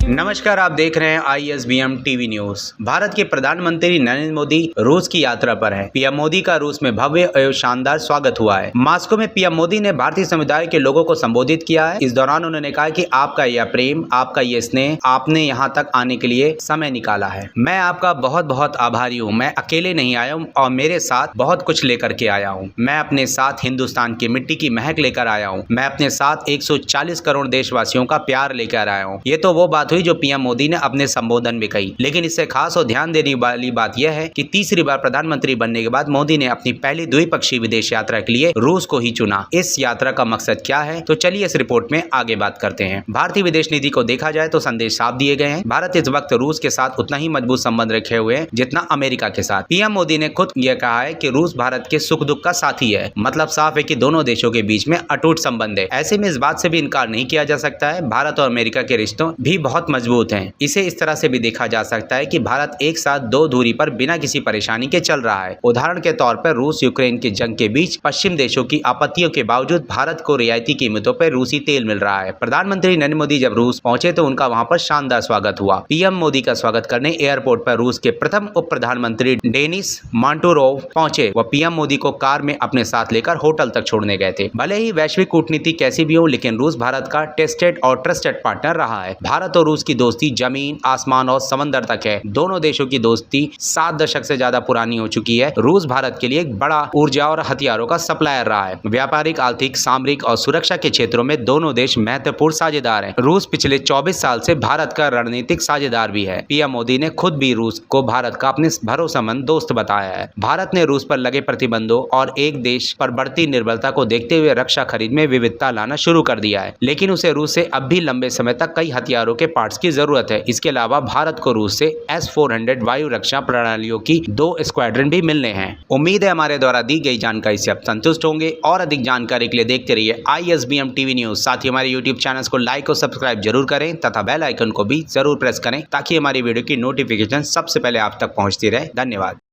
नमस्कार, आप देख रहे हैं ISBM टीवी न्यूज। भारत के प्रधानमंत्री नरेंद्र मोदी रूस की यात्रा पर हैं। पीएम मोदी का रूस में भव्य एवं शानदार स्वागत हुआ है। मॉस्को में पीएम मोदी ने भारतीय समुदाय के लोगों को संबोधित किया है। इस दौरान उन्होंने कहा कि आपका यह प्रेम, आपका ये स्नेह, आपने यहाँ तक आने के लिए समय निकाला है। मैं आपका बहुत बहुत आभारी हूँ। मैं अकेले नहीं आया हूँ और मेरे साथ बहुत कुछ लेकर के आया हूँ। मैं अपने साथ हिंदुस्तान की मिट्टी की महक लेकर आया हूँ। मैं अपने साथ 140 करोड़ देशवासियों का प्यार लेकर आया हूँ। ये तो वो बात हुई जो पीएम मोदी ने अपने संबोधन में कही। लेकिन इससे खास और ध्यान देने वाली बात यह है कि तीसरी बार प्रधानमंत्री बनने के बाद मोदी ने अपनी पहली द्विपक्षीय विदेश यात्रा के लिए रूस को ही चुना। इस यात्रा का मकसद क्या है, तो चलिए इस रिपोर्ट में आगे बात करते हैं। भारतीय विदेश नीति को देखा जाए तो संदेश साफ दिए गए हैं। भारत इस वक्त रूस के साथ उतना ही मजबूत संबंध रखे हुए हैं जितना अमेरिका के साथ। पीएम मोदी ने खुद यह कहा है कि रूस भारत के सुख दुख का साथी है। मतलब साफ है कि दोनों देशों के बीच में अटूट संबंध है। ऐसे में इस बात से भी इनकार नहीं किया जा सकता है, भारत और अमेरिका के रिश्तों भी बहुत मजबूत हैं। इसे इस तरह से भी देखा जा सकता है कि भारत एक साथ दो धुरी पर बिना किसी परेशानी के चल रहा है। उदाहरण के तौर पर रूस यूक्रेन की जंग के बीच पश्चिम देशों की आपत्तियों के बावजूद भारत को रियायती कीमतों पर रूसी तेल मिल रहा है। प्रधानमंत्री नरेंद्र मोदी जब रूस पहुंचे तो उनका वहां पर शानदार स्वागत हुआ। पीएम मोदी का स्वागत करने एयरपोर्ट पर रूस के प्रथम उप प्रधानमंत्री डेनिस मांटुरोव पहुंचे। वह पीएम मोदी को कार में अपने साथ लेकर होटल तक छोड़ने गए थे। भले ही वैश्विक कूटनीति कैसी भी हो, लेकिन रूस भारत का टेस्टेड और ट्रस्टेड पार्टनर रहा है। भारत और रूस की दोस्ती जमीन, आसमान और समंदर तक है। दोनों देशों की दोस्ती 7 दशक से ज्यादा पुरानी हो चुकी है। रूस भारत के लिए एक बड़ा ऊर्जा और हथियारों का सप्लायर रहा है। व्यापारिक, आर्थिक, सामरिक और सुरक्षा के क्षेत्रों में दोनों देश महत्वपूर्ण साझेदार हैं। रूस पिछले 24 साल से भारत का रणनीतिक साझेदार भी है। पीएम मोदी ने खुद भी रूस को भारत का अपने भरोसेमंद दोस्त बताया है। भारत ने रूस पर लगे प्रतिबंधों और एक देश पर बढ़ती निर्भरता को देखते हुए रक्षा खरीद में विविधता लाना शुरू कर दिया है। लेकिन उसे रूस से अब भी लंबे समय तक कई हथियारों के पार्ट्स की जरूरत है। इसके अलावा भारत को रूस से S-400 वायु रक्षा प्रणालियों की 2 स्क्वाड्रन भी मिलने हैं। उम्मीद है हमारे द्वारा दी गई जानकारी से आप संतुष्ट होंगे और अधिक जानकारी के लिए देखते रहिए ISBM टीवी न्यूज। साथ ही हमारे YouTube चैनल को लाइक और सब्सक्राइब जरूर करें तथा बेल आइकन को भी जरूर प्रेस करें ताकि हमारी वीडियो की नोटिफिकेशन सबसे पहले आप तक पहुंचती रहे। धन्यवाद।